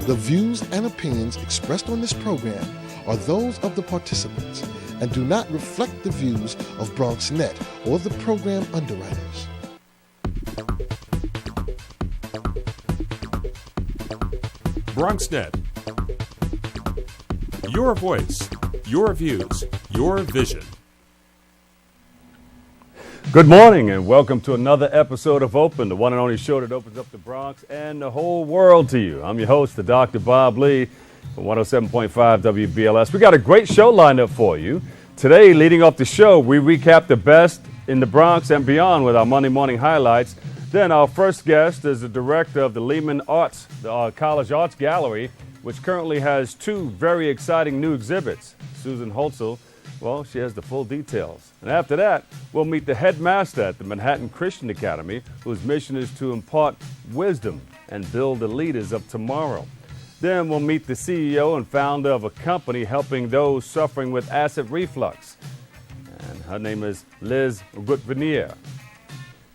The views and opinions expressed on this program are those of the participants and do not reflect the views of BronxNet or the program underwriters. BronxNet. Your voice, your views, your vision. Good morning and welcome to another episode of Open, the one and only show that opens up the Bronx and the whole world to you. I'm your host, the Dr. Bob Lee from 107.5 WBLS. We got a great show lined up for you. Today, leading off the show, we recap the best in the Bronx and beyond with our Monday morning highlights. Then our first guest is the director of the Lehman Arts, the College Arts Gallery, which currently has two very exciting new exhibits. Susan Holtzel, well, she has the full details. And after that, we'll meet the headmaster at the Manhattan Christian Academy, whose mission is to impart wisdom and build the leaders of tomorrow. Then we'll meet the CEO and founder of a company helping those suffering with acid reflux. And her name is Liz Gutvernier.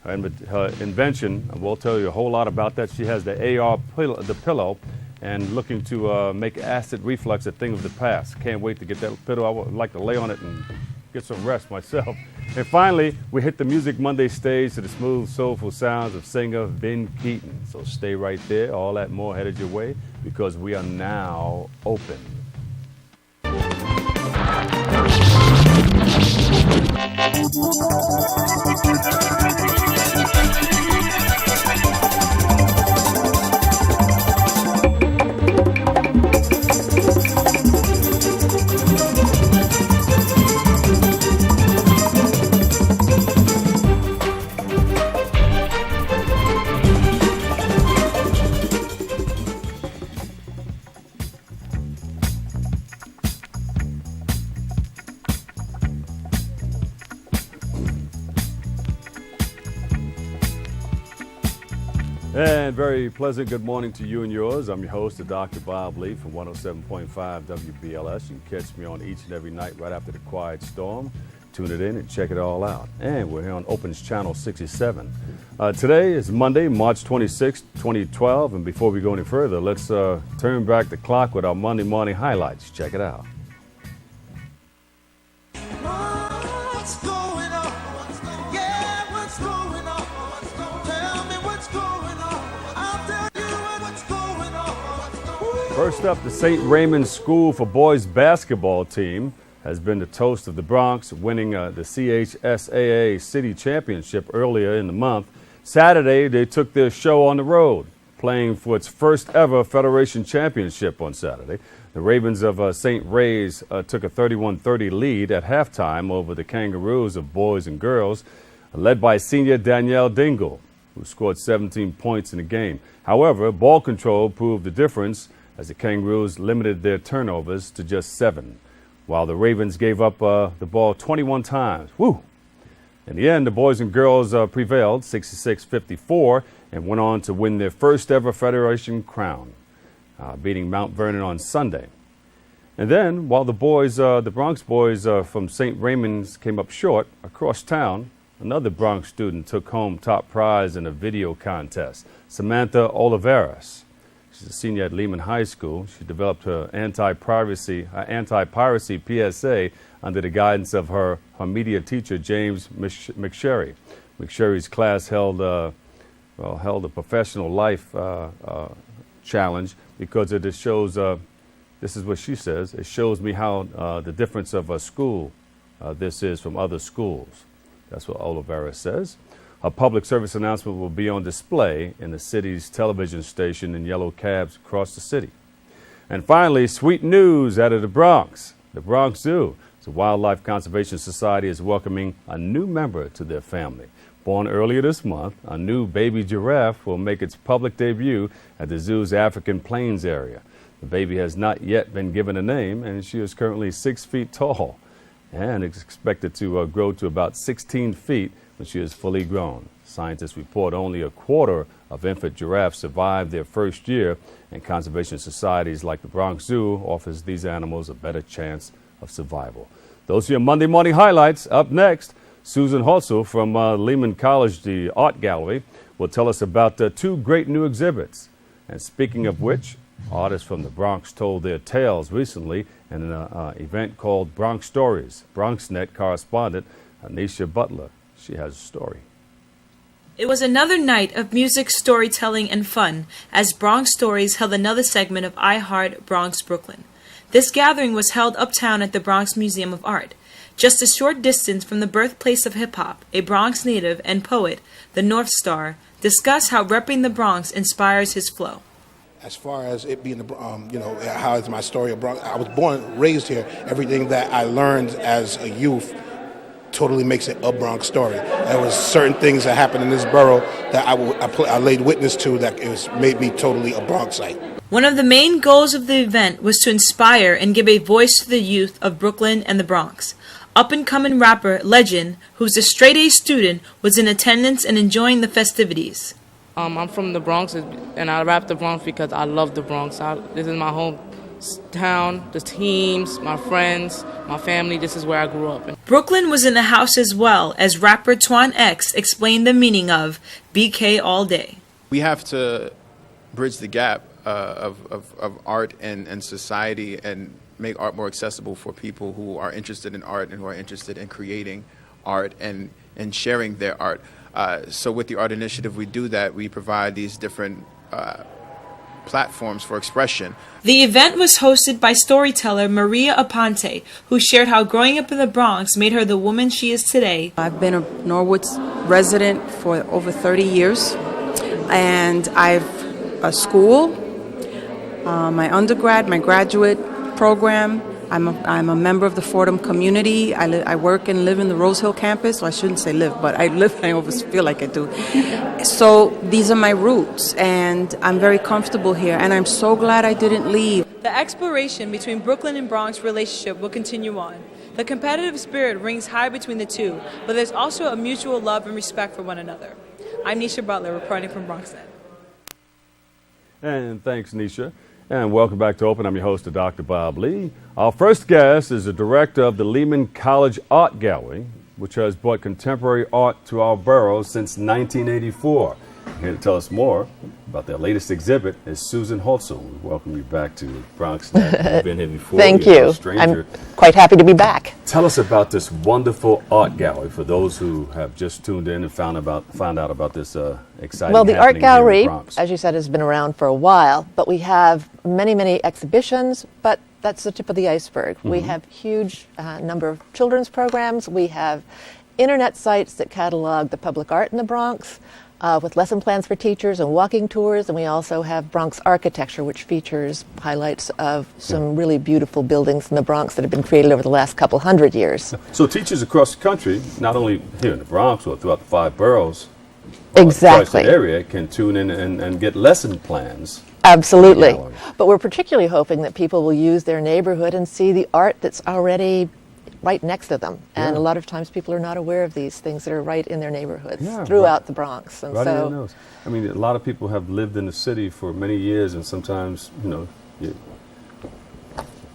Her invention, we'll tell you a whole lot about that. She has the AR pillow, and looking to make acid reflux a thing of the past. Can't wait to get that pillow. I would like to lay on it and get some rest myself. And finally, we hit the Music Monday stage to the smooth, soulful sounds of singer Vin Keaton. So stay right there. All that more headed your way because we are now open. And very pleasant good morning to you and yours. I'm your host, Dr. Bob Lee from 107.5 WBLS. You can catch me on each and every night right after the Quiet Storm. Tune it in and check it all out. And we're here on Open's Channel 67. Today is Monday, March 26, 2012. And before we go any further, let's turn back the clock with our Monday morning highlights. Check it out. First up, the St. Raymond School for Boys basketball team has been the toast of the Bronx, winning the CHSAA City Championship earlier in the month. Saturday, they took their show on the road, playing for its first ever Federation Championship on Saturday. The Ravens of St. Ray's took a 31-30 lead at halftime over the Kangaroos of boys and girls, led by senior Danielle Dingle, who scored 17 points in the game. However, ball control proved the difference as the Kangaroos limited their turnovers to just 7, while the Ravens gave up the ball 21 times. Woo! In the end, the boys and girls prevailed 66-54 and went on to win their first ever Federation crown, beating Mount Vernon on Sunday. And then, while the Bronx boys from St. Raymond's came up short, across town, another Bronx student took home top prize in a video contest, Samantha Oliveras. She's a senior at Lehman High School. She developed her anti-piracy PSA under the guidance of her media teacher, James McSherry. McSherry's class held a professional life challenge because it just shows, this is what she says, it shows me how the difference of a school this is from other schools. That's what Oliveira says. A public service announcement will be on display in the city's television station in yellow cabs across the city. And finally, sweet news out of the Bronx. The Bronx Zoo, the Wildlife Conservation Society, is welcoming a new member to their family. Born earlier this month, a new baby giraffe will make its public debut at the zoo's African Plains area. The baby has not yet been given a name, and she is currently 6 feet tall and is expected to grow to about 16 feet when she is fully grown. Scientists report only a quarter of infant giraffes survive their first year, and conservation societies like the Bronx Zoo offers these animals a better chance of survival. Those are your Monday morning highlights. Up next, Susan Holtzel from Lehman College, the Art Gallery, will tell us about two great new exhibits. And speaking of which, artists from the Bronx told their tales recently in an event called Bronx Stories. BronxNet correspondent Anisha Butler, she has a story. It was another night of music, storytelling, and fun as Bronx Stories held another segment of I Heart Bronx Brooklyn. This gathering was held uptown at the Bronx Museum of Art. Just a short distance from the birthplace of hip-hop, a Bronx native and poet, the North Star, discussed how repping the Bronx inspires his flow. As far as it being, how is my story of Bronx? I was born, raised here. Everything that I learned as a youth totally makes it a Bronx story. There was certain things that happened in this borough that I laid witness to that made me totally a Bronxite. One of the main goals of the event was to inspire and give a voice to the youth of Brooklyn and the Bronx. Up-and-coming rapper Legend, who's a straight-A student, was in attendance and enjoying the festivities. I'm from the Bronx, and I rap the Bronx because I love the Bronx. This is my hometown, the teams, my friends, my family. This is where I grew up. Brooklyn was in the house as well, as rapper Twan X explained the meaning of BK All Day. We have to bridge the gap of art and society and make art more accessible for people who are interested in art and who are interested in creating art and sharing their art. So with the Art Initiative, we do that. We provide these different platforms for expression. The event was hosted by storyteller Maria Aponte, who shared how growing up in the Bronx made her the woman she is today. I've been a Norwood's resident for over 30 years, and I've a school, my undergrad, my graduate program. I'm a member of the Fordham community. I work and live in the Rose Hill campus. So I shouldn't say live, but I live. I always feel like I do. So these are my roots, and I'm very comfortable here. And I'm so glad I didn't leave. The exploration between Brooklyn and Bronx relationship will continue on. The competitive spirit rings high between the two, but there's also a mutual love and respect for one another. I'm Nisha Butler, reporting from BronxNet. And thanks, Nisha. And welcome back to Open. I'm your host, Dr. Bob Lee. Our first guest is the director of the Lehman College Art Gallery, which has brought contemporary art to our borough since 1984. Here to tell us more about their latest exhibit is Susan Holtzel. We welcome you back to BronxNet. You've been here before. Thank you. I'm quite happy to be back. Tell us about this wonderful art gallery for those who have just tuned in and found out about this exciting. Well, the art gallery, Bronx. as you said, has been around for a while, but we have many, many exhibitions, but that's the tip of the iceberg. Mm-hmm. We have huge number of children's programs. We have internet sites that catalog the public art in the Bronx, with lesson plans for teachers and walking tours, and we also have Bronx Architecture, which features highlights of some really beautiful buildings in the Bronx that have been created over the last couple hundred years. So teachers across the country, not only here in the Bronx or throughout the 5 boroughs, exactly, the area can tune in and get lesson plans. Absolutely. But we're particularly hoping that people will use their neighborhood and see the art that's already right next to them. And a lot of times people are not aware of these things that are right in their neighborhoods throughout the Bronx. And right in their nose. I mean, a lot of people have lived in the city for many years, and sometimes, you've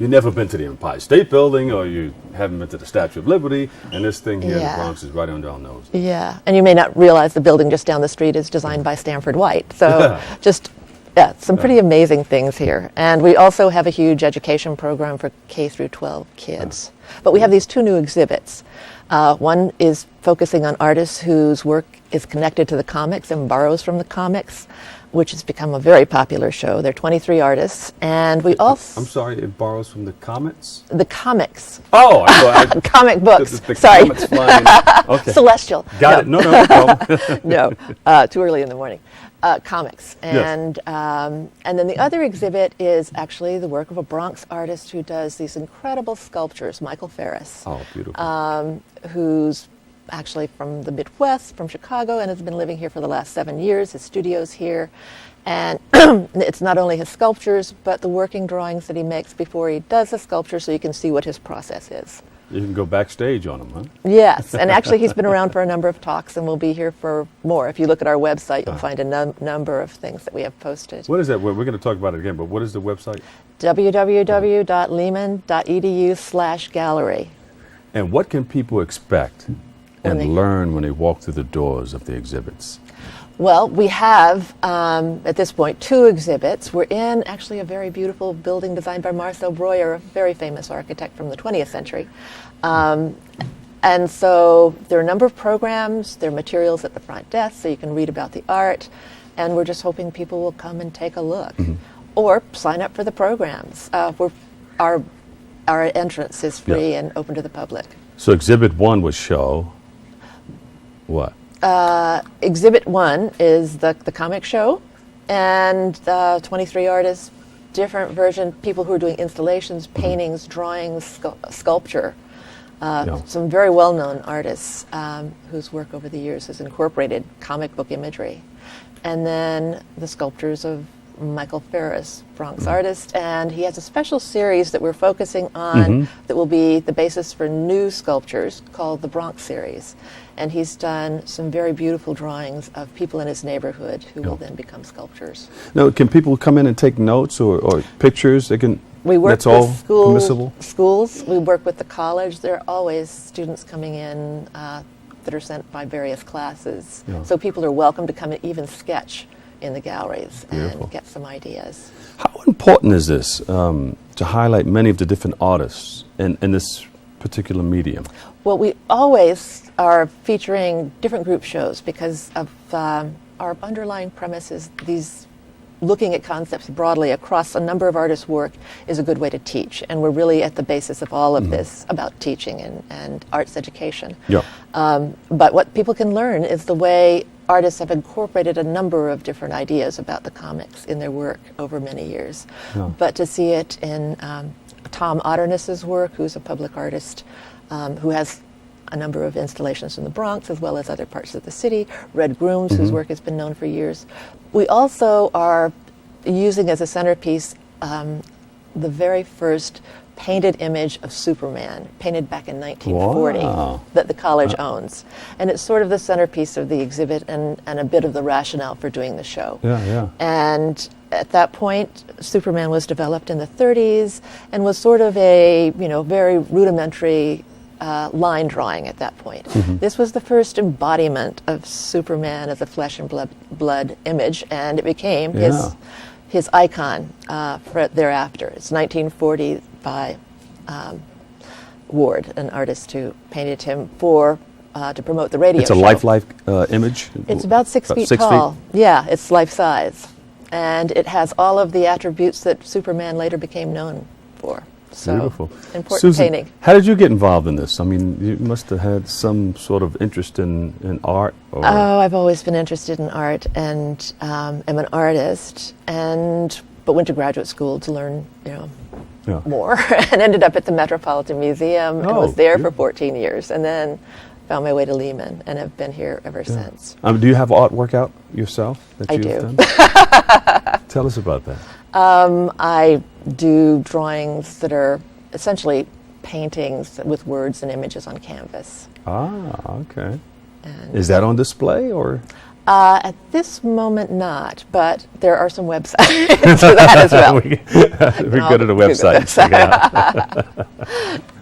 never been to the Empire State Building, or you haven't been to the Statue of Liberty, and this thing here in the Bronx is right under our nose. Yeah, and you may not realize the building just down the street is designed by Stanford White. So some pretty amazing things here. And we also have a huge education program for K through 12 kids. But we have these 2 new exhibits. One is focusing on artists whose work is connected to the comics and borrows from the comics, which has become a very popular show. There are 23 artists, and we also... I'm sorry, it borrows from the comics? The comics. Oh, I comic books. The sorry. Comets flying. Okay. Celestial. Got it. No problem. No, too early in the morning. Comics. And and then the other exhibit is actually the work of a Bronx artist who does these incredible sculptures, Michael Ferris. Oh, beautiful. Who's actually from the Midwest, from Chicago, and has been living here for the last 7 years. His studio's here. And it's not only his sculptures, but the working drawings that he makes before he does the sculpture, so you can see what his process is. You can go backstage on him, huh? Yes, and actually he's been around for a number of talks and will be here for more. If you look at our website, you'll find a number of things that we have posted. What is that? We're going to talk about it again, but what is the website? www.lehman.edu/gallery. And what can people expect and learn when they walk through the doors of the exhibits? Well, we have, at this point, 2 exhibits. We're in actually a very beautiful building designed by Marcel Breuer, a very famous architect from the 20th century. And so there are a number of programs, there are materials at the front desk so you can read about the art, and we're just hoping people will come and take a look. Or sign up for the programs. Our entrance is free and open to the public. So Exhibit 1 would show what? Exhibit 1 is the comic show, and 23 artists, different version, people who are doing installations, paintings, drawings, sculpture. Some very well-known artists whose work over the years has incorporated comic book imagery. And then the sculptures of Michael Ferris, Bronx artist, and he has a special series that we're focusing on that will be the basis for new sculptures called the Bronx series. And he's done some very beautiful drawings of people in his neighborhood who will then become sculptures. Now, can people come in and take notes or pictures? They can. We work that's all with permissible? schools. We work with the college. There are always students coming in that are sent by various classes. So people are welcome to come and even sketch in the galleries and get some ideas. How important is this to highlight many of the different artists in this particular medium? Well, we always are featuring different group shows because of our underlying premise is these looking at concepts broadly across a number of artists' work is a good way to teach. And we're really at the basis of all of this about teaching and arts education. But what people can learn is the way artists have incorporated a number of different ideas about the comics in their work over many years. But to see it in Tom Otterness's work, who's a public artist who has a number of installations in the Bronx as well as other parts of the city, Red Grooms, whose work has been known for years. We also are using as a centerpiece the very first painted image of Superman, painted back in 1940, that the college owns. And it's sort of the centerpiece of the exhibit and a bit of the rationale for doing the show. And at that point, Superman was developed in the 30s and was sort of a, very rudimentary line drawing at that point. This was the first embodiment of Superman as a flesh and blood image, and it became his icon for thereafter. It's 1940 by Ward, an artist who painted him to promote the radio It's a show. lifelike image? It's about 6 feet 6 tall. feet? Yeah, it's life-size. And it has all of the attributes that Superman later became known for. So, beautiful. Important Susan, painting. How did you get involved in this? I mean, you must have had some sort of interest in art. Or I've always been interested in art and am an artist, but went to graduate school to learn, more, and ended up at the Metropolitan Museum and was there for 14 years, and then found my way to Lehman and have been here ever since. Do you have artwork out yourself that I you've do. done? Tell us about that. I do drawings that are essentially paintings with words and images on canvas. Okay. And Is that on display or? At this moment, not, but there are some websites for that as well. we go to the website. Check it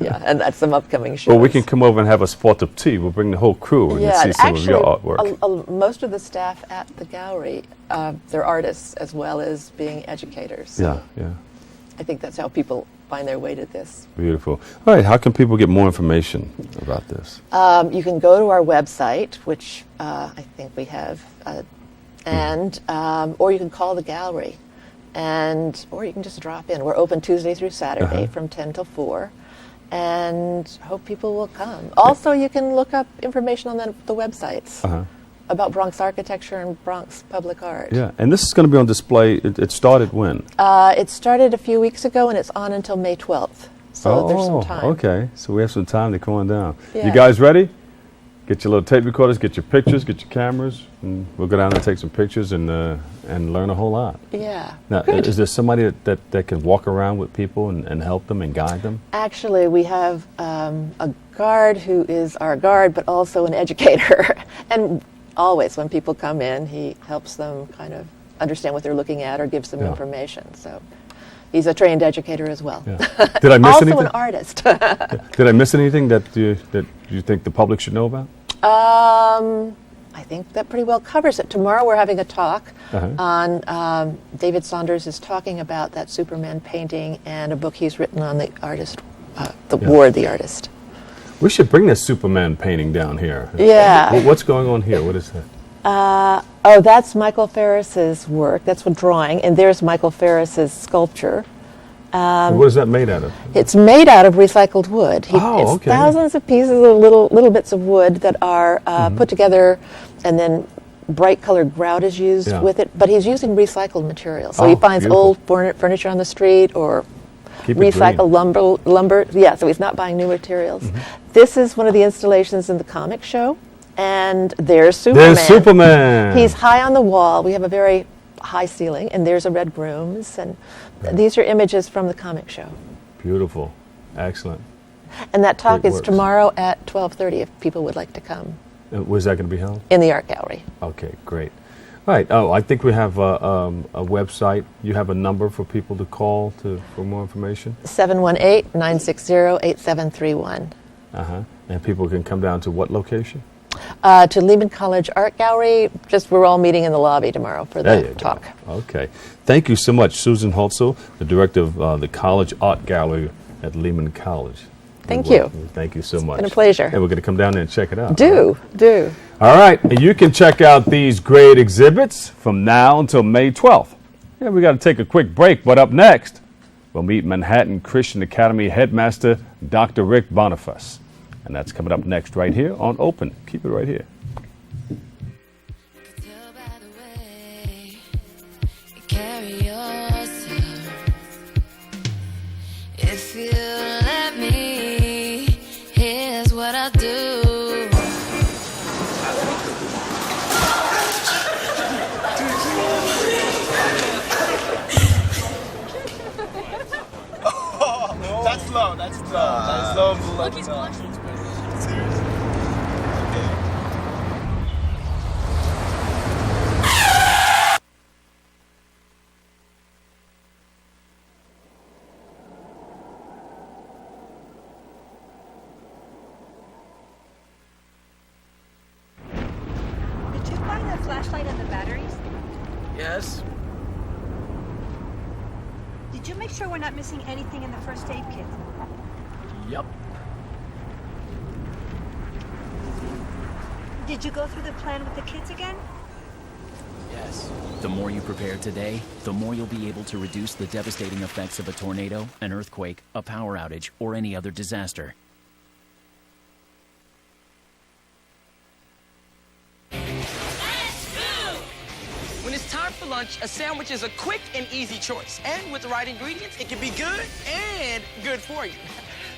out. And that's some upcoming shows. Well, we can come over and have a spot of tea. We'll bring the whole crew and see some of your artwork. Most of the staff at the gallery, they're artists as well as being educators. So I think that's how people find their way to this. Beautiful. All right, how can people get more information about this? You can go to our website, which I think we have, or you can call the gallery, or you can just drop in. We're open Tuesday through Saturday from 10 till 4, and hope people will come. Also, you can look up information on the websites about Bronx architecture and Bronx public art. Yeah, and this is going to be on display. It started when? It started a few weeks ago, and it's on until May 12th. So there's some time. Okay, so we have some time to come on down. Yeah. You guys ready? Get your little tape recorders, get your pictures, get your cameras, and we'll go down and take some pictures and learn a whole lot. Yeah. Now, Good. is there somebody that can walk around with people and help them and guide them? Actually, we have a guard who is our guard, but also an educator. And always when people come in, he helps them kind of understand what they're looking at or gives them information. So he's a trained educator as well. Yeah. Did I miss also anything? an artist. Did I miss anything that you think the public should know about? I think that pretty well covers it. Tomorrow we're having a talk on, David Saunders is talking about that Superman painting and a book he's written on the artist, Ward the artist. We should bring this Superman painting down here. Yeah. What's going on here? What is that? Oh, that's Michael Ferris's work. That's what drawing, and there's Michael Ferris's sculpture. What is that made out of? It's made out of recycled wood. It's okay. thousands of pieces of little bits of wood that are put together, and then bright colored grout is used with it. But he's using recycled materials. So he finds old furniture on the street or recycled lumber. Yeah, so he's not buying new materials. This is one of the installations in the comic show, and there's Superman. There's Superman. He's high on the wall. We have a very high ceiling, and there's a red brooms, and these are images from the comic show. Beautiful. Excellent. And that talk Great is works. tomorrow at 12:30 if people would like to come. Where's that going to be held? In the art gallery. Okay, great. All right. Oh, I think we have a website. You have a number for people to call for more information? 718-960-8731. And people can come down to what location? To Lehman College Art Gallery. We're all meeting in the lobby tomorrow for the talk. Okay. Thank you so much, Susan Holtzel, the director of the College Art Gallery at Lehman College. Thank you. Thank you so much. It's been a pleasure. And we're going to come down there and check it out. Do. All right. And you can check out these great exhibits from now until May 12th. Yeah, we got to take a quick break, but up next, we'll meet Manhattan Christian Academy headmaster Dr. Rick Boniface. And that's coming up next right here on Open. Keep it right here. If you let me, here's what I'll do. That's low. That's low. Look, he's blushing. Seriously. Did you find the flashlight and the batteries? Yes. Did you make sure we're not missing anything in the first aid kit? Yep. Did you go through the plan with the kids again? Yes. The more you prepare today, the more you'll be able to reduce the devastating effects of a tornado, an earthquake, a power outage, or any other disaster. When it's time for lunch, a sandwich is a quick and easy choice. And with the right ingredients, it can be good and good for you.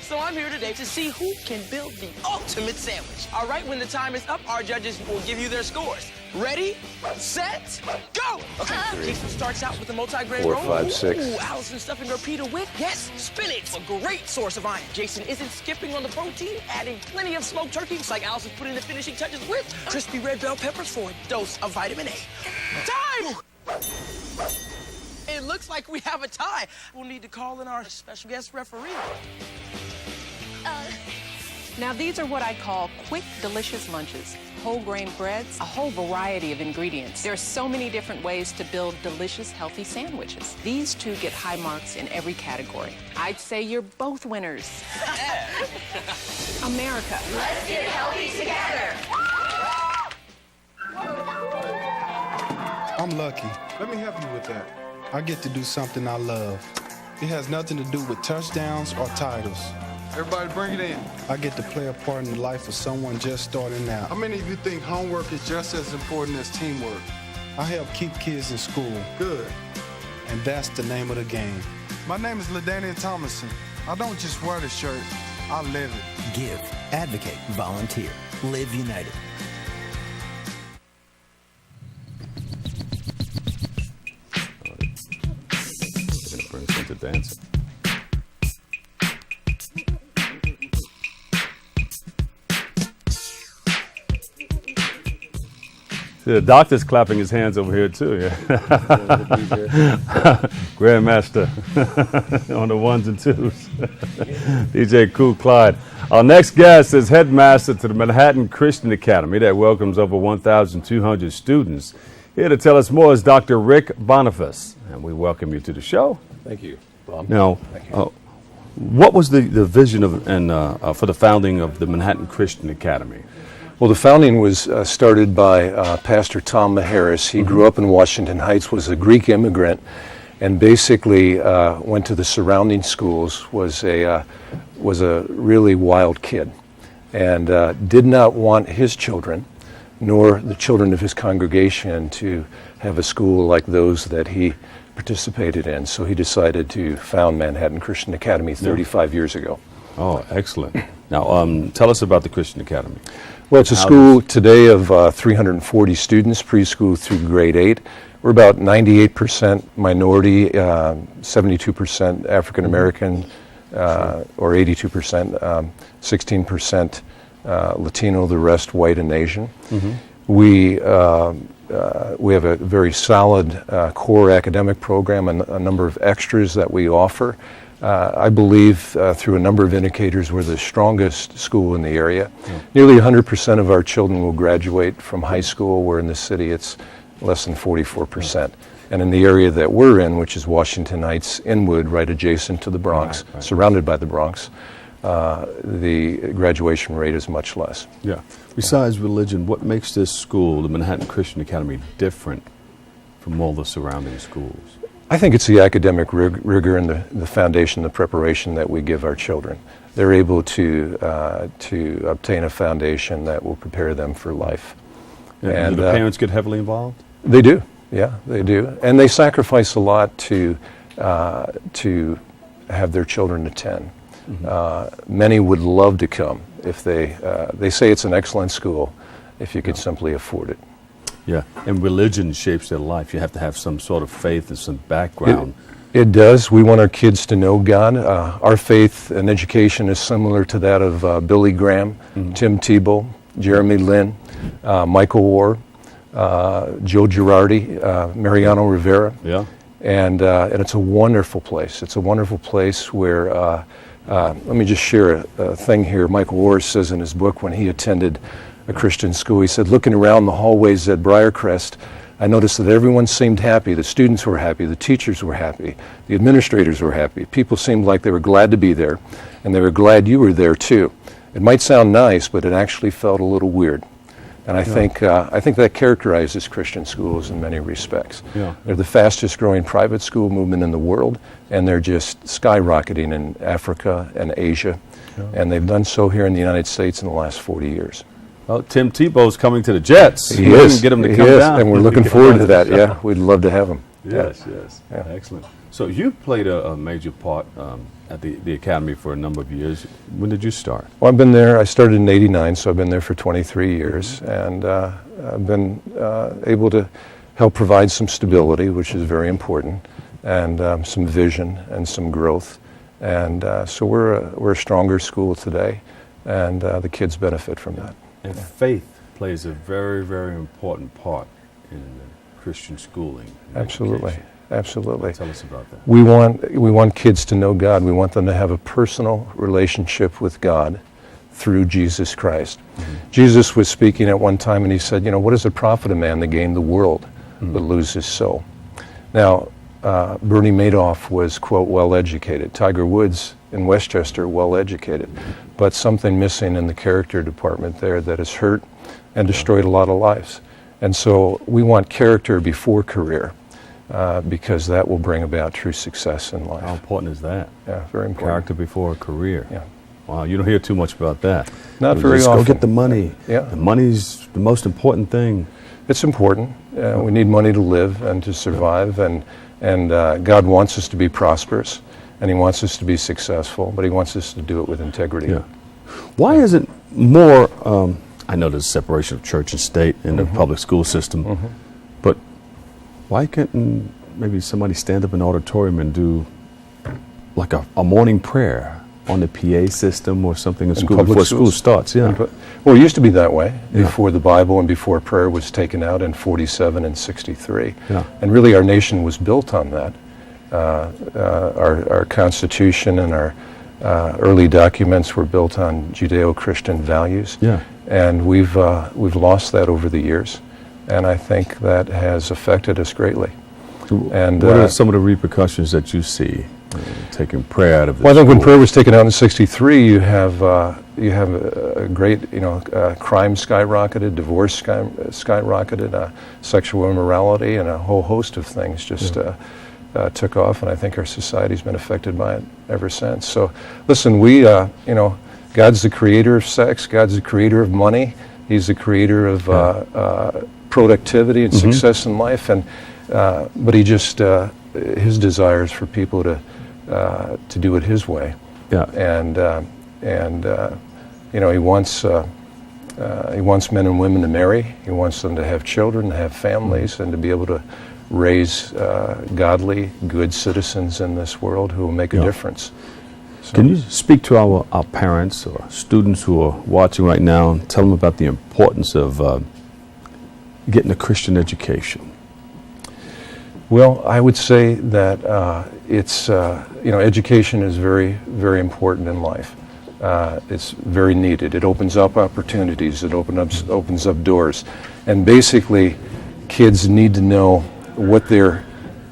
So I'm here today to see who can build the ultimate sandwich. All right, when the time is up, our judges will give you their scores. Ready, set, go! Okay, Jason starts out with a multi-grain roll. 4, 5, 6. Ooh, Allison stuffing her pita with, yes, spinach, a great source of iron. Jason isn't skipping on the protein, adding plenty of smoked turkey, just like Allison's putting the finishing touches with crispy red bell peppers for a dose of vitamin A. Time! It looks like we have a tie. We'll need to call in our special guest referee. Now these are what I call quick, delicious lunches. Whole grain breads, a whole variety of ingredients. There are so many different ways to build delicious, healthy sandwiches. These two get high marks in every category. I'd say you're both winners. America. Let's get healthy together. I'm lucky. Let me help you with that. I get to do something I love. It has nothing to do with touchdowns or titles. Everybody bring it in. I get to play a part in the life of someone just starting out. How many of you think homework is just as important as teamwork? I help keep kids in school. Good. And that's the name of the game. My name is LaDainian Thomason. I don't just wear the shirt, I live it. Give, advocate, volunteer. Live United. Bring us into dancing. The doctor's clapping his hands over here too. Yeah. Grandmaster on the ones and twos. DJ Kool Clyde. Our next guest is headmaster to the Manhattan Christian Academy that welcomes over 1,200 students. Here to tell us more is Dr. Rick Boniface, and we welcome you to the show. Thank you, Bob. Now, what was the vision of for the founding of the Manhattan Christian Academy? Well, the founding was started by Pastor Tom Maharis. He grew up in Washington Heights, was a Greek immigrant, and basically went to the surrounding schools, was a really wild kid, and did not want his children, nor the children of his congregation, to have a school like those that he participated in. So he decided to found Manhattan Christian Academy 35 years ago. Oh, excellent. Now, tell us about the Christian Academy. Well, it's a school today of 340 students, preschool through grade 8. We're about 98% minority, 72% African American, or 82%, 16% Latino, the rest white and Asian. We have a very solid core academic program and a number of extras that we offer. I believe through a number of indicators we're the strongest school in the area. Nearly 100% of our children will graduate from high school, where in the city it's less than 44%. And in the area that we're in, which is Washington Heights, Inwood, right adjacent to the Bronx, surrounded by the Bronx, the graduation rate is much less. Yeah. Besides religion, what makes this school, the Manhattan Christian Academy, different from all the surrounding schools? I think it's the academic rigor and the foundation, the preparation that we give our children. They're able to obtain a foundation that will prepare them for life. And do the parents get heavily involved? They do, yeah, they do. And they sacrifice a lot to have their children attend. Many would love to come if they say it's an excellent school if you could simply afford it. Yeah, and religion shapes their life. You have to have some sort of faith and some background. It does. We want our kids to know God. Our faith and education is similar to that of Billy Graham, Tim Tebow, Jeremy Lin, Michael Orr, Joe Girardi, Mariano Rivera. Yeah. And it's a wonderful place. It's a wonderful place where, let me just share a thing here. Michael Orr says in his book when he attended a Christian school, he said, looking around the hallways at Briarcrest, I noticed that everyone seemed happy. The students were happy. The teachers were happy. The administrators were happy. People seemed like they were glad to be there, and they were glad you were there too. It might sound nice, but it actually felt a little weird. And I think that characterizes Christian schools in many respects. Yeah. They're the fastest growing private school movement in the world, and they're just skyrocketing in Africa and Asia. Yeah. And they've done so here in the United States in the last 40 years. Well, Tim Tebow's coming to the Jets. He is. Get him to He come is, down. and we're looking forward to that. Yeah, we'd love to have him. Yes, yes. Yeah. Excellent. So you played a major part at the Academy for a number of years. When did you start? Well, I've been there. I started in '89, so I've been there for 23 years, and I've been able to help provide some stability, which is very important, and some vision and some growth. And so we're a stronger school today, and the kids benefit from that. And faith plays a very, very important part in Christian schooling. Absolutely. Education. Absolutely. Tell us about that. We want kids to know God. We want them to have a personal relationship with God through Jesus Christ. Jesus was speaking at one time and he said, what does it profit a man to gain the world but lose his soul? Now, Bernie Madoff was, quote, well-educated. Tiger Woods in Westchester, well-educated. But something missing in the character department there that has hurt and destroyed a lot of lives. And so we want character before career. Because that will bring about true success in life. How important is that? Yeah, very important. Character before a career. Yeah. Wow, you don't hear too much about that. Not very just often. Go get the money. Yeah. The money's the most important thing. It's important. We need money to live and to survive, and God wants us to be prosperous, and He wants us to be successful, but He wants us to do it with integrity. Yeah. Why isn't more? I know there's separation of church and state in the public school system, but why couldn't maybe somebody stand up in an auditorium and do like a morning prayer on the PA system or something in In school public before school schools. starts? Yeah. Well, it used to be that way Yeah. before the Bible and before prayer was taken out in 47 and 63. Yeah. And really our nation was built on that. Our Constitution and our early documents were built on Judeo-Christian values. Yeah. And we've lost that over the years. And I think that has affected us greatly. And what are some of the repercussions that you see taking prayer out of the Well, I think when school? prayer was taken out in '63, you have a great, crime skyrocketed, divorce skyrocketed, sexual immorality, and a whole host of things just took off. And I think our society's been affected by it ever since. So, listen, God's the creator of sex. God's the creator of money. He's the creator of productivity and success in life. And but he just his desire is for people to do it his way. Yeah. And he wants men and women to marry. He wants them to have children, to have families, and to be able to raise godly, good citizens in this world who will make a difference. So, can you speak to our parents or students who are watching right now and tell them about the importance of getting a Christian education? Well, I would say that it's education is very, very important in life. It's very needed. It opens up opportunities. It opens up doors, and basically, kids need to know what their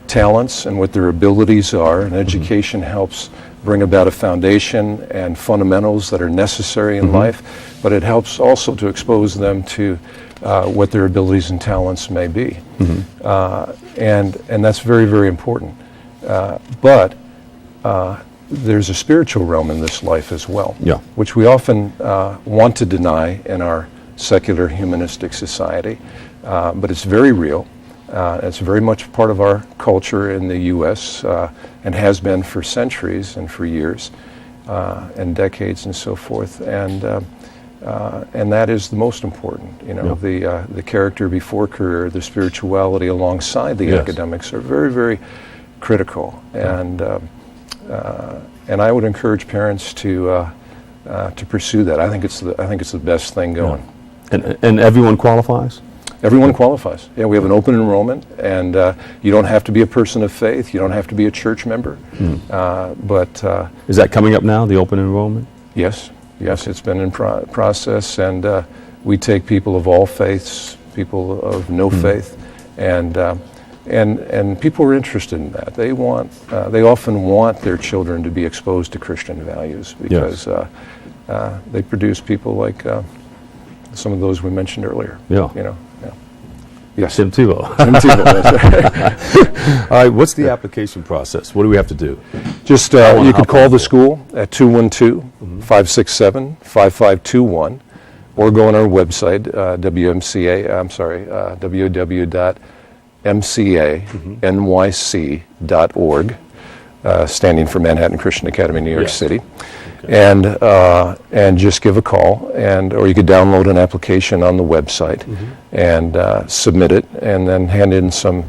talents and what their abilities are. And education helps bring about a foundation and fundamentals that are necessary in life, but it helps also to expose them to what their abilities and talents may be. And that's very, very important. But there's a spiritual realm in this life as well, which we often want to deny in our secular humanistic society. But it's very real. It's very much part of our culture in the U.S. And has been for centuries and for years and decades and so forth. And that is the most important. The character before career, the spirituality alongside the academics are very, very critical. And I would encourage parents to pursue that. I think it's the best thing going. And everyone qualifies? Everyone qualifies. Yeah, we have an open enrollment, and you don't have to be a person of faith. You don't have to be a church member. But is that coming up now, the open enrollment? Yes, it's been in process, and we take people of all faiths, people of no faith, and people are interested in that. They often want their children to be exposed to Christian values because they produce people like some of those we mentioned earlier. Yes. Tim Tebow. Tim Tebow, that's right. All right, what's the application process? What do we have to do? Just, you could call the school at 212-567-5521, or go on our website, www.mcanyc.org, standing for Manhattan Christian Academy, New York City. And just give a call, or you could download an application on the website and submit it, and then hand in some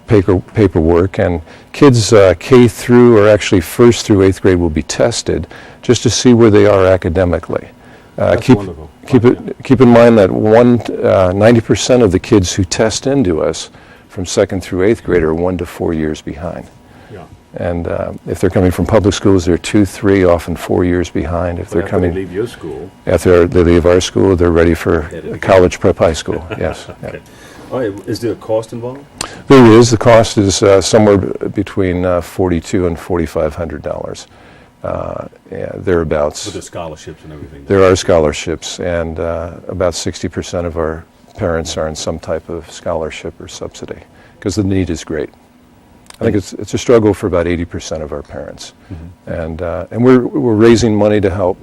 paperwork. And kids K through, or actually 1st through 8th grade, will be tested just to see where they are academically. Keep in mind that 90% of the kids who test into us from 2nd through 8th grade are 1 to 4 years behind. And if they're coming from public schools, they're 2, 3, often 4 years behind. If they're coming, they leave your school, after they leave our school, they're ready for college prep high school. Yes. Okay. All right. Is there a cost involved? There is. The cost is somewhere between $4,200 and $4,500. Thereabouts. With the scholarships and everything. There are scholarships, and about 60% of our parents are in some type of scholarship or subsidy because the need is great. I think it's a struggle for about 80% of our parents, and we're raising money to help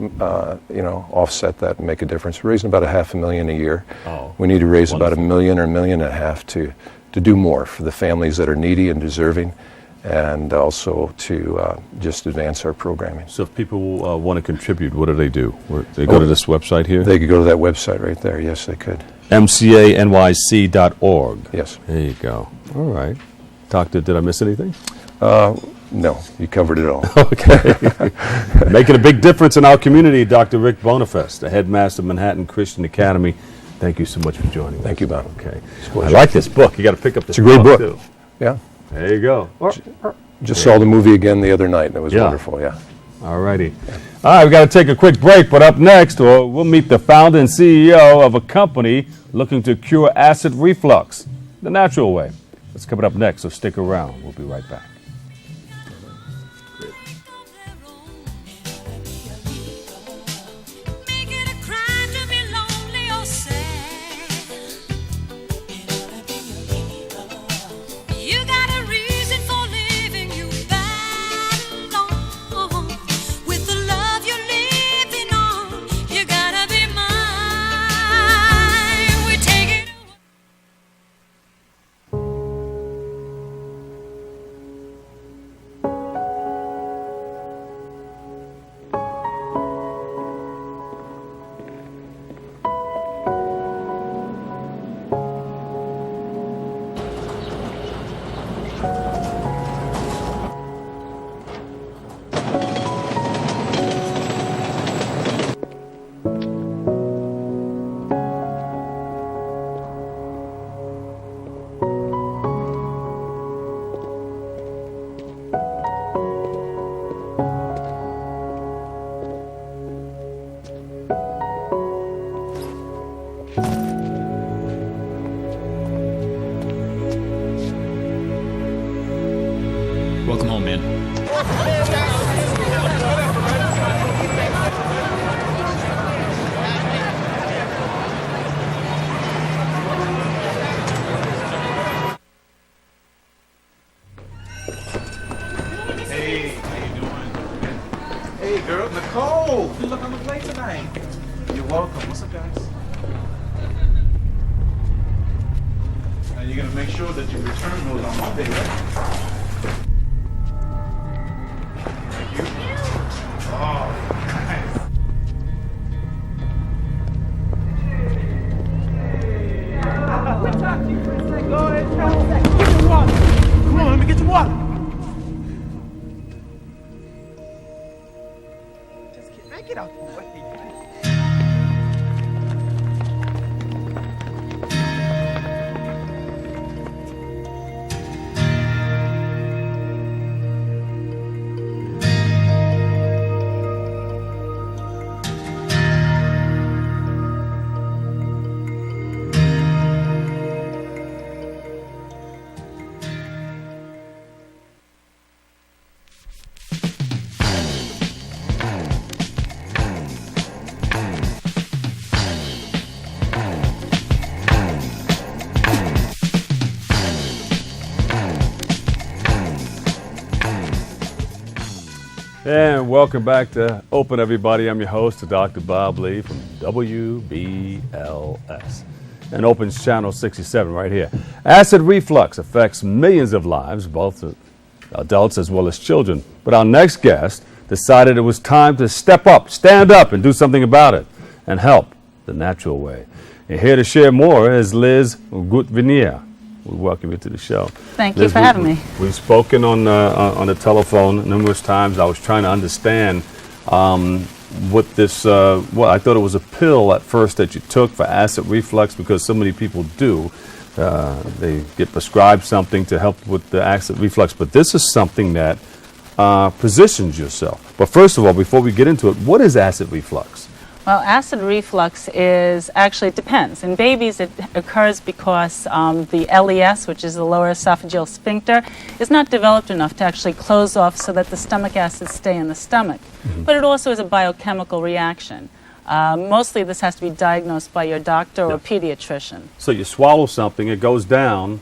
offset that and make a difference. We're raising about $500,000 a year. We need to raise about $1 million or $1.5 million to do more for the families that are needy and deserving, and also to just advance our programming. So if people want to contribute, what do? They go to this website here? They could go to that website right there. Yes, they could. mcanyc.org. Yes. There you go. All right. Doctor, did I miss anything? No, you covered it all. Okay. Making a big difference in our community, Dr. Rick Bonifest, the headmaster of Manhattan Christian Academy. Thank you so much for joining us. Thank you, Bob. Okay. I like this book. You got to pick up this It's a great book. too. Yeah. There you go. Just saw the movie again the other night, and it was wonderful, yeah. All righty. All right, we got to take a quick break, but up next, we'll meet the founder and CEO of a company looking to cure acid reflux the natural way. That's coming up next, so stick around. We'll be right back. Welcome home, man. Hey, how you doing? Hey, girl, Nicole, you look on the plate tonight. You're welcome. What's up, guys? Now you're gonna make sure that you return those on Monday, right? Thank you. Oh, nice. Go ahead, get your water. Come on, let me get your water. Get out the way. And welcome back to Open, everybody. I'm your host, Dr. Bob Lee from WBLS. And Open's Channel 67 right here. Acid reflux affects millions of lives, both adults as well as children. But our next guest decided it was time to step up, stand up, and do something about it and help the natural way. And here to share more is Liz Gutvineer. We welcome you to the show. Thank you for having me. We've spoken on the telephone numerous times. I was trying to understand what this, well, I thought it was a pill at first that you took for acid reflux because so many people do. They get prescribed something to help with the acid reflux, but this is something that positions yourself. But first of all, before we get into it, what is acid reflux? Well, acid reflux is actually, it depends. In babies, it occurs because the LES, which is the lower esophageal sphincter, is not developed enough to actually close off so that the stomach acids stay in the stomach. Mm-hmm. But it also is a biochemical reaction. Mostly this has to be diagnosed by your doctor or pediatrician. So you swallow something, it goes down,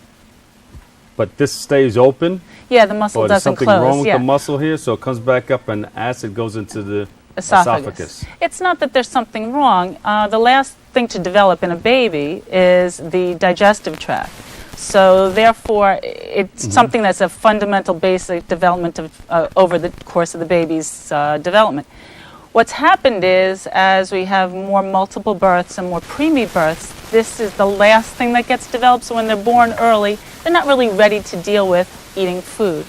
but this stays open? Yeah, the muscle doesn't close. Or is something wrong with the muscle here, so it comes back up and acid goes into the esophagus. It's not that there's something wrong. The last thing to develop in a baby is the digestive tract. So therefore, it's something that's a fundamental basic development of, over the course of the baby's development. What's happened is, as we have more multiple births and more preemie births, this is the last thing that gets developed. So when they're born early, they're not really ready to deal with eating food.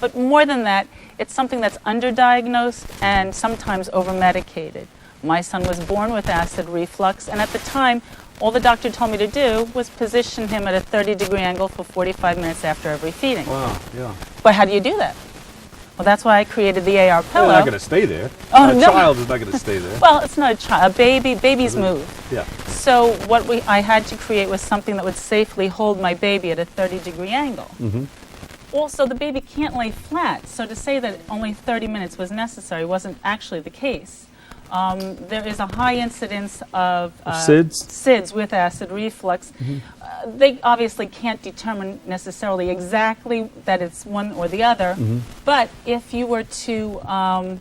But more than that, it's something that's underdiagnosed and sometimes overmedicated. My son was born with acid reflux, and at the time, all the doctor told me to do was position him at a 30-degree angle for 45 minutes after every feeding. Wow, yeah. But how do you do that? Well, that's why I created the AR pillow. They're not going to stay there. Oh, a no. child is not going to stay there. Well, it's not a child. Babies move. Yeah. So what I had to create was something that would safely hold my baby at a 30-degree angle. Mm-hmm. Also, the baby can't lay flat, so to say that only 30 minutes was necessary wasn't actually the case. There is a high incidence of SIDS with acid reflux. Mm-hmm. They obviously can't determine necessarily exactly that it's one or the other, but if you were to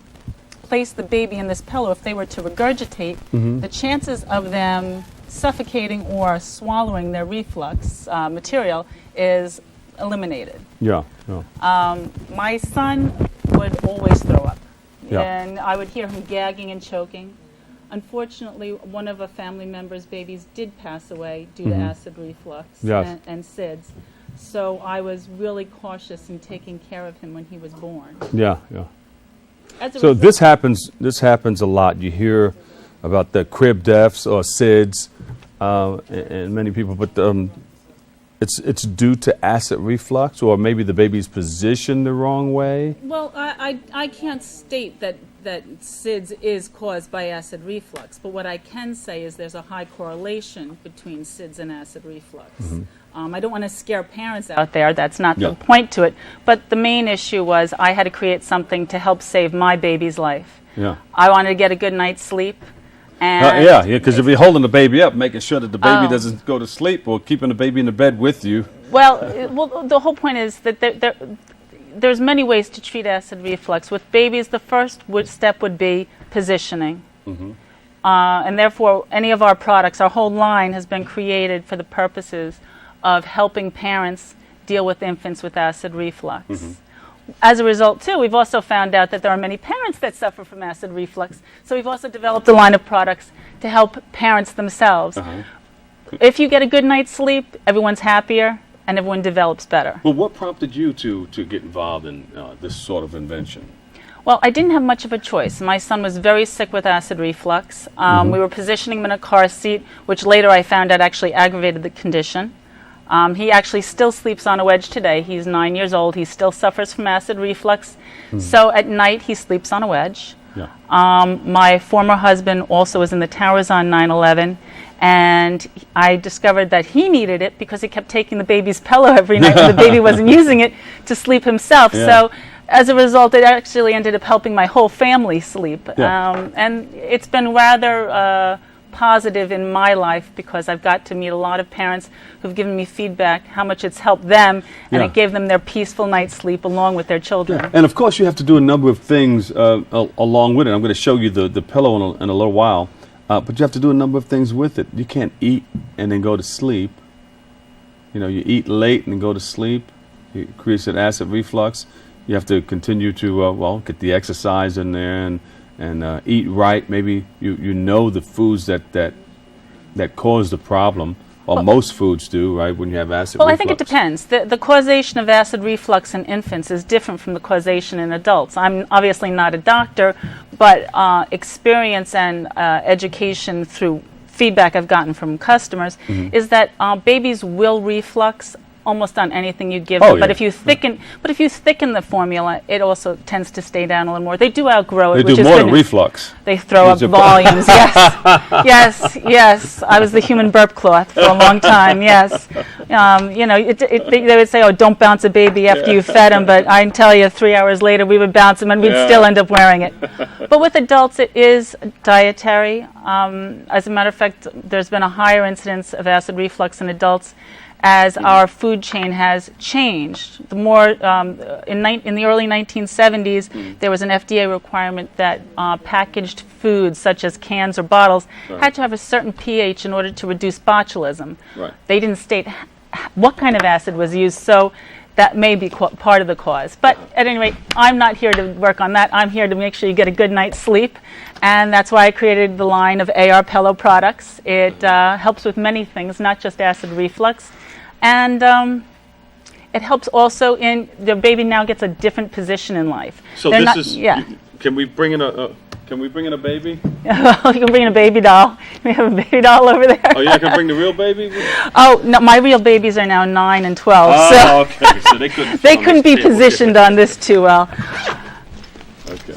place the baby in this pillow, if they were to regurgitate, the chances of them suffocating or swallowing their reflux material is eliminated. Yeah, yeah. My son would always throw up. Yeah. And I would hear him gagging and choking. Unfortunately, one of a family member's babies did pass away due to acid reflux and SIDS. So I was really cautious in taking care of him when he was born. Yeah, yeah. So this happens a lot. You hear about the crib deaths or SIDS, and many people, but it's due to acid reflux, or maybe the baby's positioned the wrong way. Well, I can't state that SIDS is caused by acid reflux, but what I can say is there's a high correlation between SIDS and acid reflux. I don't want to scare parents out there, that's not the point to it, but the main issue was I had to create something to help save my baby's life. Yeah. I wanted to get a good night's sleep. And yeah, because if you're holding the baby up, making sure that the baby doesn't go to sleep, or keeping the baby in the bed with you. Well, the whole point is that there's many ways to treat acid reflux. With babies, the first step would be positioning. And therefore, any of our products, our whole line has been created for the purposes of helping parents deal with infants with acid reflux. As a result, too, we've also found out that there are many parents that suffer from acid reflux. So we've also developed a line of products to help parents themselves. If you get a good night's sleep, everyone's happier and everyone develops better. Well, what prompted you to get involved in this sort of invention? Well, I didn't have much of a choice. My son was very sick with acid reflux. We were positioning him in a car seat, which later I found out actually aggravated the condition. He actually still sleeps on a wedge today. He's 9 years old. He still suffers from acid reflux. So at night, he sleeps on a wedge. My former husband also was in the towers on 9/11, and I discovered that he needed it because he kept taking the baby's pillow every night when the baby wasn't using it to sleep himself. So as a result, it actually ended up helping my whole family sleep. And it's been rather positive in my life because I've got to meet a lot of parents who've given me feedback how much it's helped them, and it gave them their peaceful night's sleep along with their children. And of course you have to do a number of things along with it. I'm going to show you the pillow in a little while, but you have to do a number of things with it. You can't eat and then go to sleep. You know, you eat late and then go to sleep. It creates an acid reflux. You have to continue to get the exercise in there and eat right. Maybe you know the foods that cause the problem, or most foods do, right, when you have acid reflux. Well, I think it depends. The causation of acid reflux in infants is different from the causation in adults. I'm obviously not a doctor, but experience and education through feedback I've gotten from customers is that babies will reflux almost on anything you give them. But if you thicken the formula, it also tends to stay down a little more. They do outgrow it. They do more than reflux. They throw up volumes. Yes. I was the human burp cloth for a long time. Yes. You know, they would say, "Oh, don't bounce a baby after you fed him," but I can tell you, 3 hours later, we would bounce him, and we'd still end up wearing it. But with adults, it is dietary. As a matter of fact, there's been a higher incidence of acid reflux in adults as our food chain has changed. The more in the early 1970s, there was an FDA requirement that packaged foods, such as cans or bottles, had to have a certain pH in order to reduce botulism. They didn't state what kind of acid was used, so that may be part of the cause. But at any rate, I'm not here to work on that. I'm here to make sure you get a good night's sleep, and that's why I created the line of AR Pillow products. It helps with many things, not just acid reflux. And It helps also in the baby now gets a different position in life. So They're this not- is. yeah. Can we bring in a? Can we bring in a baby? You can bring in a baby doll. We have a baby doll over there. Oh, yeah, I can bring the real baby. Oh no, my real babies are now 9 and 12. Oh, so okay. So they couldn't. they fit on couldn't this be table. positioned on this too well. Okay.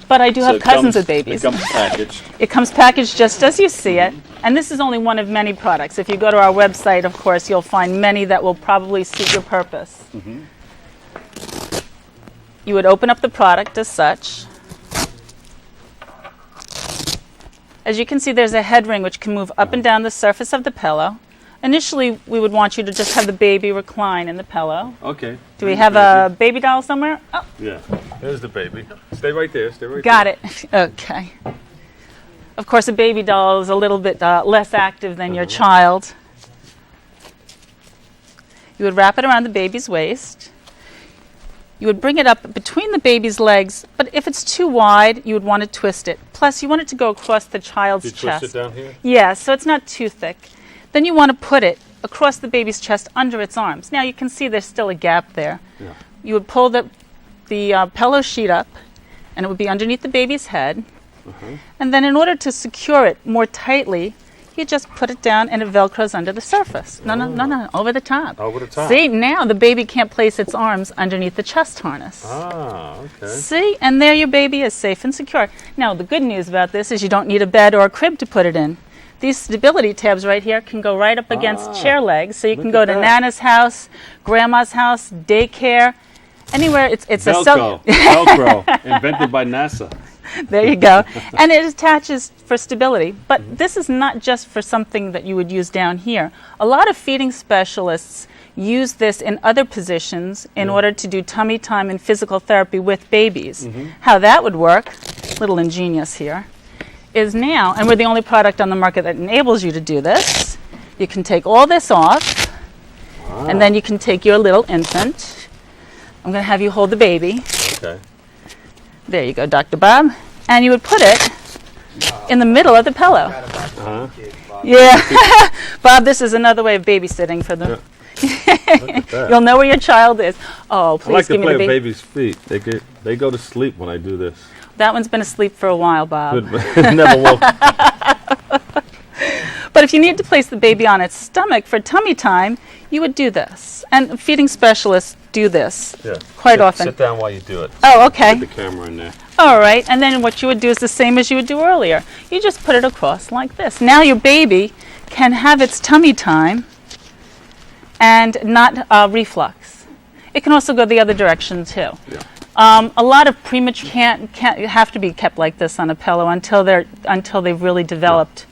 But I do So have it cousins comes- with babies. It comes packaged. It comes packaged just as you see it. And this is only one of many products. If you go to our website, of course, you'll find many that will probably suit your purpose. Mm-hmm. You would open up the product as such. As you can see, there's a head ring which can move up and down the surface of the pillow. Initially, we would want you to just have the baby recline in the pillow. Okay. Do we have a baby doll somewhere? Oh, Yeah. There's the baby. Stay right there. Stay right got there. it. Okay. Of course, a baby doll is a little bit less active than your child. You would wrap it around the baby's waist. You would bring it up between the baby's legs, but if it's too wide, you would want to twist it. Plus, you want it to go across the child's You chest. twist it down here? Yeah, so it's not too thick. Then you want to put it across the baby's chest under its arms. Now, you can see there's still a gap there. Yeah. You would pull the pillow sheet up, and it would be underneath the baby's head. And then in order to secure it more tightly, you just put it down and it velcros under the surface. No, over the top. Over the top. See, now the baby can't place its arms underneath the chest harness. Ah, okay. See, and there your baby is safe and secure. Now, the good news about this is you don't need a bed or a crib to put it in. These stability tabs right here can go right up against chair legs, so you can look go at to that. Nana's house, Grandma's house, daycare, anywhere. It's Velcro. Velcro. Invented by NASA. There you go. And it attaches for stability. But this is not just for something that you would use down here. A lot of feeding specialists use this in other positions in order to do tummy time and physical therapy with babies. How that would work, little ingenious here, is now, and we're the only product on the market that enables you to do this. You can take all this off, and then you can take your little infant. I'm going to have you hold the baby. Okay. There you go, Dr. Bob. And you would put it in the middle of the pillow. Uh-huh. Yeah. Bob, this is another way of babysitting for them. You'll know where your child is. Oh, please I like to give me play the with baby. baby's feet. They go to sleep when I do this. That one's been asleep for a while, Bob. Good. Never woke. But if you need to place the baby on its stomach for tummy time, you would do this. And feeding specialists do this quite often. Sit down while you do it. Oh, okay. Put the camera in there. All right, and then what you would do is the same as you would do earlier. You just put it across like this. Now your baby can have its tummy time and not reflux. It can also go the other direction too. A lot of premature can't have to be kept like this on a pillow until they've really developed.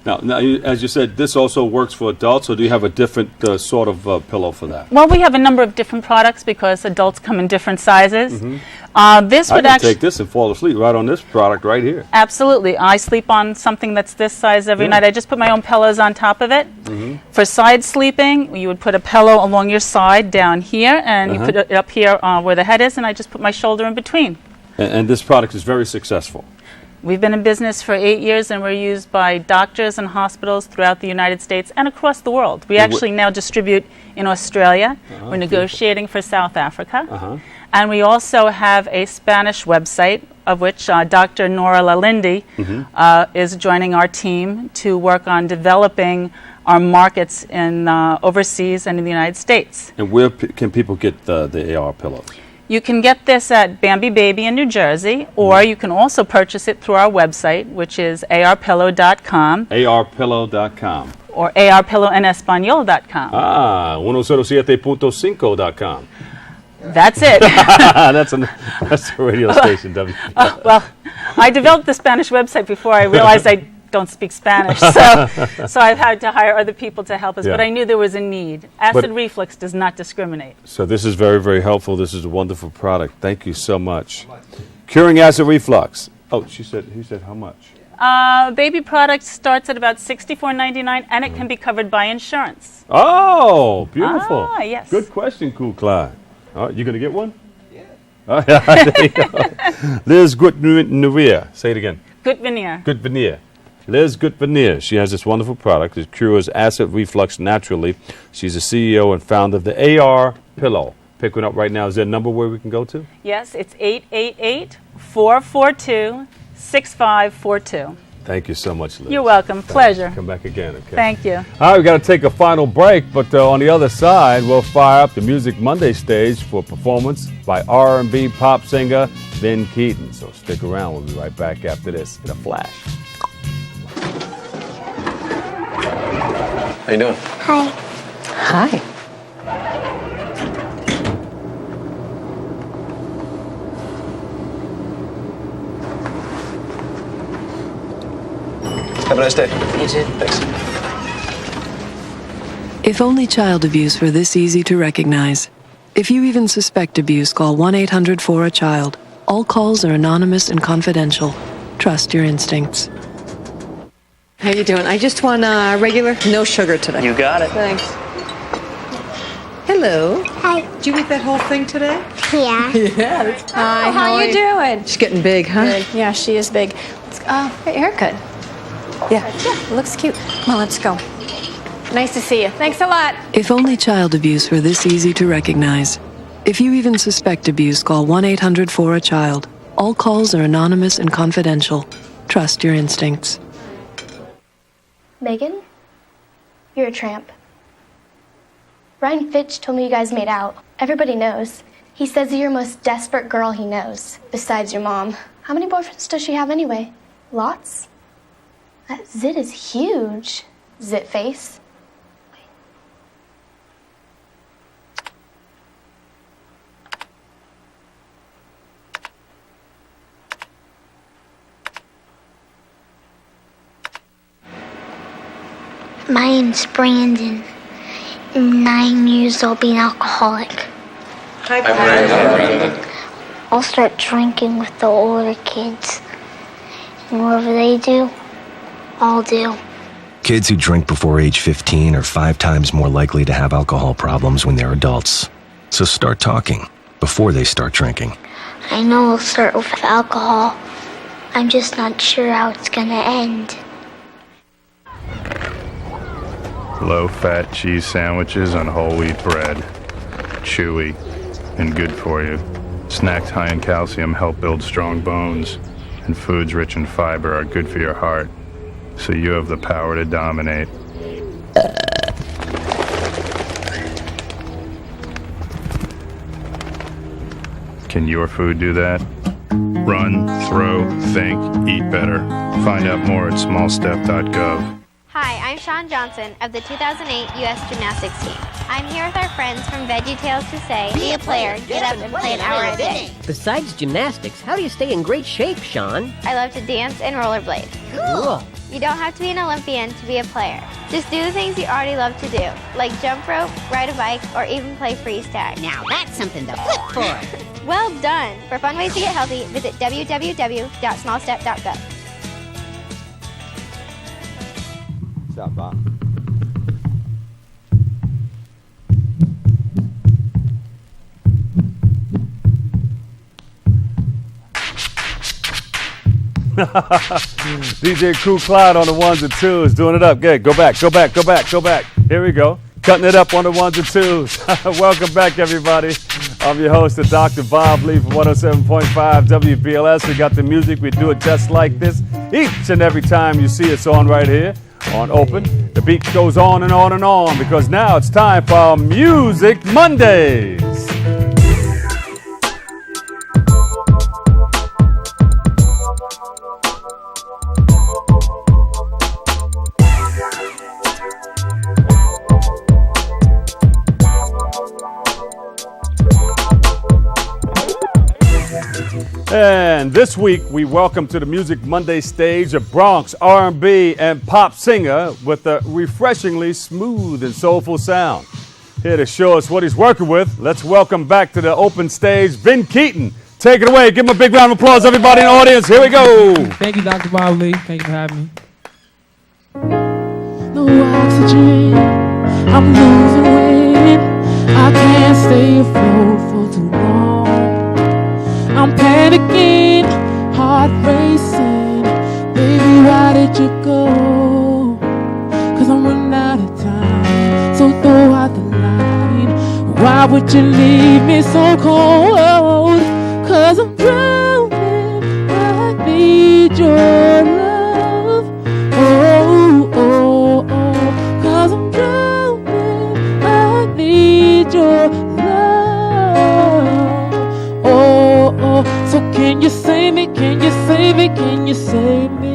Now, as you said, this also works for adults, or do you have a different sort of pillow for that? Well, we have a number of different products because adults come in different sizes. This I would can actually take this and fall asleep right on this product right here. absolutely. I sleep on something that's this size every night. I just put my own pillows on top of it. For side sleeping, you would put a pillow along your side down here, and you put it up here where the head is, and I just put my shoulder in between. And this product is very successful. We've been in business for 8 years, and we're used by doctors and hospitals throughout the United States and across the world. We actually now distribute in Australia. We're negotiating for South Africa. And we also have a Spanish website, of which Dr. Nora Lalindi is joining our team to work on developing our markets in overseas and in the United States. And where can people get the AR pillows? You can get this at Bambi Baby in New Jersey, or you can also purchase it through our website, which is arpillow.com. arpillow.com. Or arpillowenespanol.com. 107.5.com. That's it. that's the radio station, Well, I developed the Spanish website before I realized I don't speak Spanish, so I've had to hire other people to help us, but I knew there was a need. Acid reflux does not discriminate. So this is very, very helpful. This is a wonderful product. Thank you so much. Curing acid reflux. Oh, he said how much? Baby product starts at about $64.99, and it can be covered by insurance. Oh, beautiful. Yes. Good question, Cool Clyde. All right, you going to get one? Yeah. There you go. Liz Gutveneer. Say it again. Gutveneer. Gutveneer. Liz Goodveneer. She has this wonderful product. It cures acid reflux naturally. She's the CEO and founder of the AR Pillow. Pick one up right now. Is there a number where we can go to? Yes, it's 888-442-6542. Thank you so much, Liz. You're welcome. Pleasure. Come back again, okay? Thank you. All right, we got to take a final break, but on the other side, we'll fire up the Music Monday stage for a performance by R&B pop singer Ben Keaton. So stick around. We'll be right back after this in a flash. How you doing? Hi. Hi. Have a nice day. You too. Thanks. If only child abuse were this easy to recognize. If you even suspect abuse, call 1-800-4-A-CHILD. All calls are anonymous and confidential. Trust your instincts. How you doing? I just want regular, no sugar today. You got it. Thanks. Hello. Hi. Did you eat that whole thing today? Yeah. Yeah. That's Hi, how you doing? She's getting big, huh? Big. Yeah, she is big. Great haircut. Yeah. Yeah, looks cute. Come on, let's go. Nice to see you. Thanks a lot. If only child abuse were this easy to recognize. If you even suspect abuse, call 1-800-4-A-CHILD. All calls are anonymous and confidential. Trust your instincts. Megan, you're a tramp. Ryan Fitch told me you guys made out. Everybody knows. He says you're the most desperate girl he knows, besides your mom. How many boyfriends does she have anyway? Lots? That zit is huge. Zit face. My name's Brandon. I'm 9 years old, being alcoholic. Hi, Brandon. I'll start drinking with the older kids. And whatever they do, I'll do. Kids who drink before age 15 are 5 times more likely to have alcohol problems when they're adults. So start talking before they start drinking. I know it'll start with alcohol. I'm just not sure how it's gonna end. Low-fat cheese sandwiches on whole wheat bread. Chewy and good for you. Snacks high in calcium help build strong bones. And foods rich in fiber are good for your heart. So you have the power to dominate. Can your food do that? Run, throw, think, eat better. Find out more at smallstep.gov. Hi, I'm Sean Johnson of the 2008 U.S. Gymnastics team. I'm here with our friends from VeggieTales to say, be a player, get up and play an hour a day. Besides gymnastics, how do you stay in great shape, Sean? I love to dance and rollerblade. Cool. You don't have to be an Olympian to be a player. Just do the things you already love to do, like jump rope, ride a bike, or even play freeze tag. Now that's something to flip for. Well done! For fun ways to get healthy, visit www.smallstep.gov. Stop by. DJ Cool Clyde on the ones and twos, doing it up. Good. Go back. Here we go. Cutting it up on the ones and twos. Welcome back, everybody. I'm your host, Dr. Bob Lee from 107.5 WBLS. We got the music. We do it just like this each and every time you see us on right here on Open. The beat goes on and on and on because now it's time for Music Mondays. And this week, we welcome to the Music Monday stage a Bronx R&B and pop singer with a refreshingly smooth and soulful sound. Here to show us what he's working with, let's welcome back to the open stage, Ben Keaton. Take it away. Give him a big round of applause, everybody in the audience. Here we go. Thank you, Dr. Bob Lee. Thank you for having me. No oxygen, I'm losing weight. I can't stay afloat for too long. I'm panicking, heart racing, baby, why why did you go? Cause I'm running out of time. So throw out the line. Why would you leave me so cold? Cause I'm drowning. I need your love. Oh, oh, oh. Cause I'm drowning. I need your love. Oh, oh. So can you save me? Can you save me? Can you save me?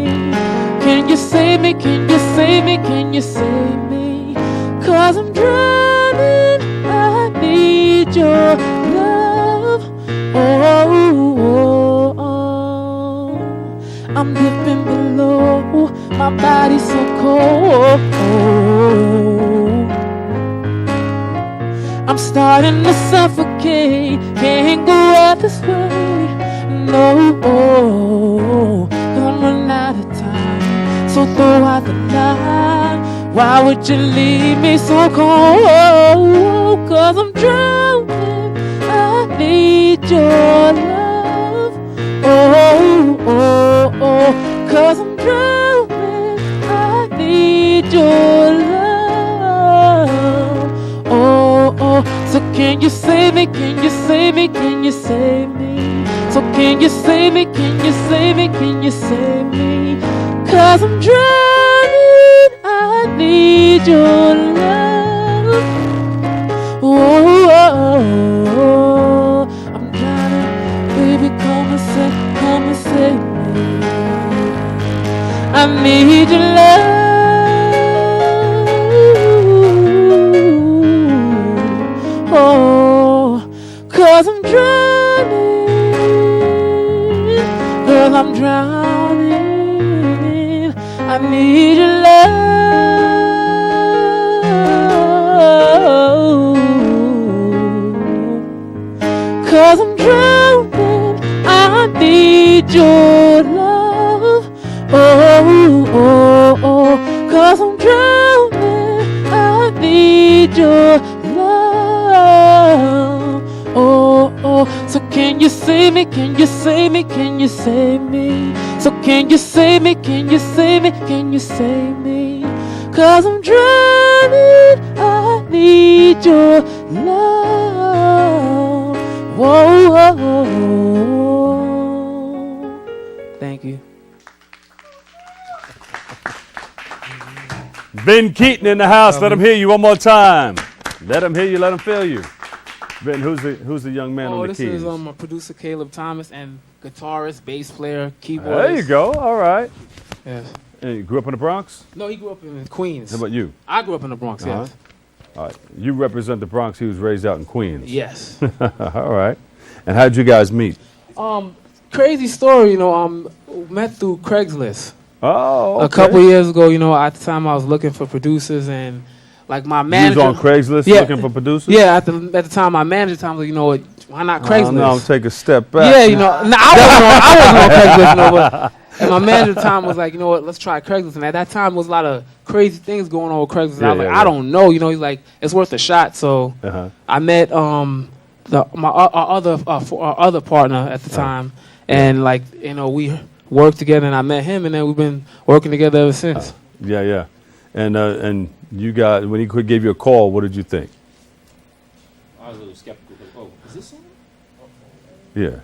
Can you save me? Can you save me? Can you save me? Cause I'm drowning. I need your love. Oh, oh, oh. I'm dipping below. My body's so cold. I'm starting to suffocate. Can't go out this way. No, cause I'm running out of time. So throw out the line. Why would you leave me so cold? Cause I'm drowning. I need your love. Oh, oh, oh. Cause I'm drowning. I need your love. Oh, oh. So can you save me? Can you save me? Can you save me? So can you save me? Can you save me? Can you save me? Cause I'm drowning. I need your love. Oh, oh, oh. I'm drowning. Baby, come and save me. I need your love. Oh, cause I'm drowning. Cause I'm drowning. I need your love. Cause I'm drowning. I need your love. Oh, oh, oh. Cause I'm drowning. I need your love. Oh, oh. So can you save me? Can you save me? Can you save me? So can you save me? Can you save me? Can you save me? Cause I'm drowning. I need your love. Whoa, whoa, whoa. Thank you. Ben Keaton in the house. Let him hear you one more time. Let him hear you. Let him feel you. Ben, who's the young man on the keys? This is my producer Caleb Thomas and guitarist, bass player, keyboardist. There you go. All right. Yes. And you grew up in the Bronx? No, he grew up in Queens. How about you? I grew up in the Bronx, yes. All right. You represent the Bronx. He was raised out in Queens. Yes. All right. And how'd you guys meet? Crazy story, met through Craigslist. Oh, okay. A couple years ago, at the time I was looking for producers and like my manager. You was on Craigslist looking for producers? Yeah, at the time my manager told me, what, why not Craigslist? No, take a step back. Yeah, I wasn't on Craigslist, but and my manager time was like, what, let's try Craigslist. And at that time, there was a lot of crazy things going on with Craigslist. I was like, I don't know. He's like, it's worth a shot. So I met our other partner at the time, and we worked together, and I met him, and then we've been working together ever since. Yeah. And you guys, when he gave you a call, what did you think? I was a little skeptical. Oh, is this on? Yeah.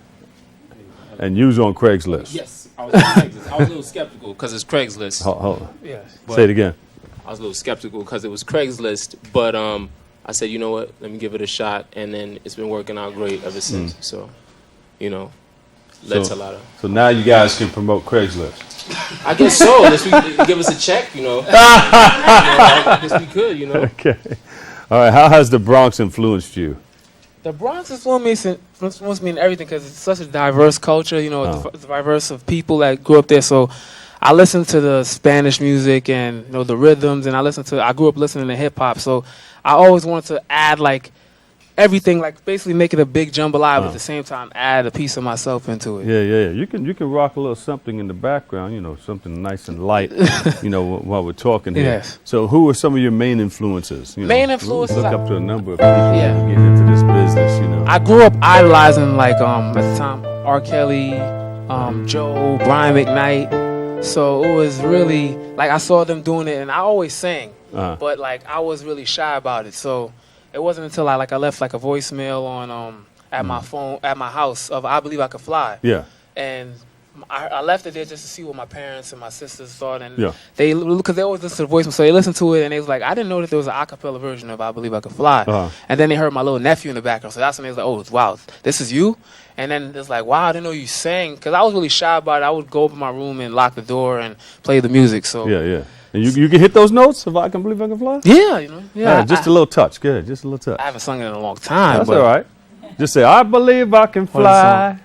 And you was on Craigslist. Yes, I was on Craigslist. I was a little skeptical because it's Craigslist. Hold on. Yes. Say it again. I was a little skeptical because it was Craigslist, but I said, you know what, let me give it a shot, and then it's been working out great ever since. So, that's a lot of. So now you guys can promote Craigslist. I guess so. Unless we give us a check, I guess we could, Okay. All right. How has the Bronx influenced you? The Bronx influenced me in everything because it's such a diverse culture. It's diverse of people that grew up there. So I listen to the Spanish music and the rhythms, and I grew up listening to hip hop. So I always wanted to add everything, basically make it a big jambalaya, but at the same time add a piece of myself into it. Yeah. You can rock a little something in the background, something nice and light, while we're talking here. Yes. So who are some of your main influences? Main influences? Look up to a number of people who get into this business, I grew up idolizing, at the time, R. Kelly, Joe, Brian McKnight, So it was really like I saw them doing it, and I always sang, Uh-huh. but like I was really shy about it. So it wasn't until I left like a voicemail on at my phone at my house of I Believe I Could Fly. Yeah. And I left it there just to see what my parents and my sisters thought, and Yeah. because they always listen to the voicemail, so they listened to it, and they was like, I didn't know that there was an acapella version of I Believe I Could Fly. Uh-huh. And then they heard my little nephew in the background, so that's when they was like, oh wow, this is you. And then it's like, wow, I didn't know you sang, because I was really shy about it. I would go up in my room and lock the door and play the music. So Yeah. And you can hit those notes if I Can Believe I Can Fly? yeah, you know, yeah. Just a little touch. Good, just a little touch. I haven't sung it in a long time. That's but all right. Just say, I believe I can What is the fly. song?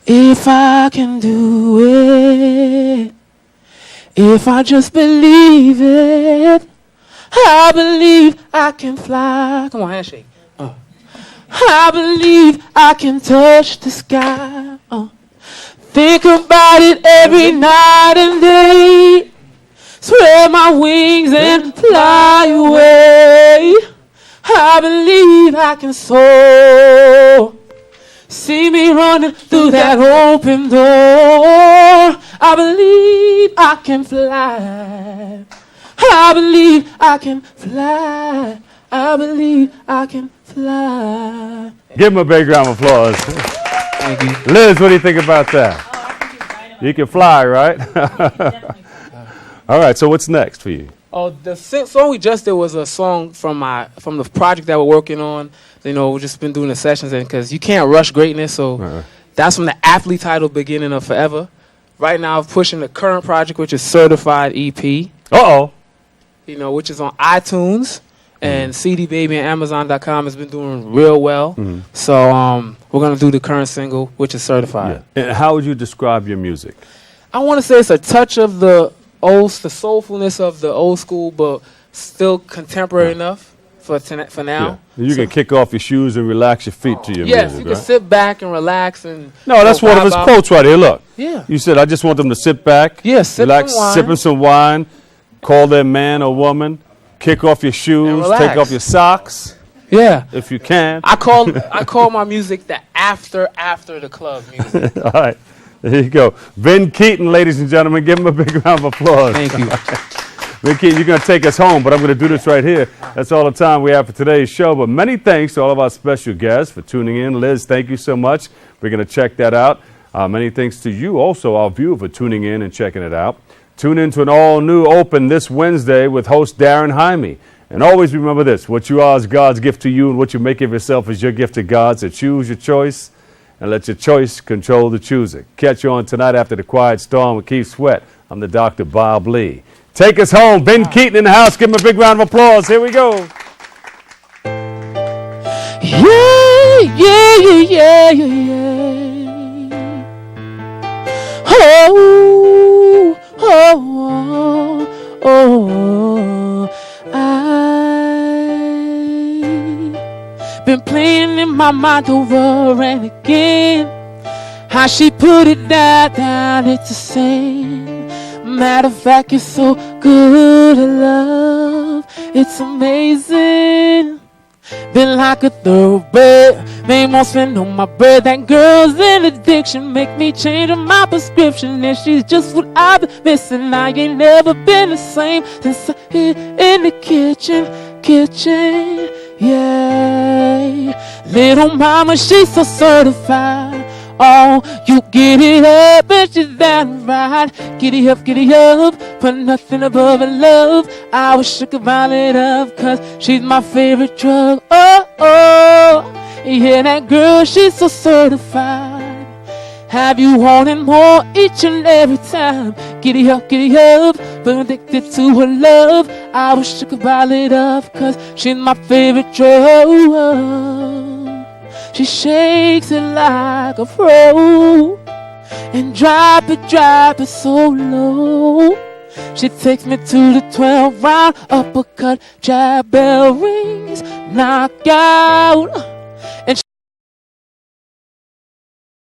If I can do it, if I just believe it, I believe I can fly. Come on, handshake. I believe I can touch the sky. Think about it every night and day. Spread my wings and fly away. I believe I can soar. See me running through that open door. I believe I can fly. I believe I can fly. I believe I can fly. Give him a big round of applause. Thank you. Liz, what do you think about that? You can fly, right? All right, so what's next for you? Oh, the song we just did was a song from the project that we're working on. You know, we've just been doing the sessions, and because you can't rush greatness, so that's from the aptly titled Beginning of Forever. Right now, I'm pushing the current project, which is Certified EP. Uh-oh. You know, which is on iTunes and CD Baby and Amazon.com has been doing real well. So we're gonna do the current single, which is Certified. And how would you describe your music? I want to say it's a touch of the soulfulness of the old school, but still contemporary enough for now. Yeah. You can kick off your shoes and relax your feet to your Yes, music, you right? can sit back and relax and. No, that's one of his quotes right here. Look. Yeah. You said, I just want them to sit back, sip relax, some wine. sipping some wine, call their man or woman, kick off your shoes, relax. take off your socks. Yeah. If you can. I call my music the after the club music. All right. There you go. Ben Keaton, ladies and gentlemen. Give him a big round of applause. Thank you. Ben Keaton, you're going to take us home, but I'm going to do this right here. That's all the time we have for today's show. But many thanks to all of our special guests for tuning in. Liz, thank you so much. We're going to check that out. Many thanks to you also, our viewer, for tuning in and checking it out. Tune in to an all-new Open this Wednesday with host Darren Jaime. And always remember this, what you are is God's gift to you, and what you make of yourself is your gift to God. So choose your choice, and let your choice control the choosing. Catch you on Tonight After the Quiet Storm with Keith Sweat. I'm the Dr. Bob Lee. Take us home. Ben Keaton in the house. Give him a big round of applause. Here we go. I've been playing in my mind over and again. How she put it down, it's the same. Matter of fact, it's so good at love. It's amazing. Been like a thoroughbred, made more spend on my bread. That girl's an addiction, make me change my prescription. And she's just what I've been missing. I ain't never been the same since I hit in the kitchen, yeah. Little mama, she's so certified. Oh, you get it up and she's that right. Giddy up, put nothing above her love. I wish I could bottle it up, cause she's my favorite drug. Oh, yeah, that girl, she's so certified. Have you wanting more each and every time? Giddy up, but addicted to her love. I wish I could bottle it up, cause she's my favorite drug. She shakes it like a pro and drop it so low. She takes me to the 12 round uppercut, jab, bell rings, knockout.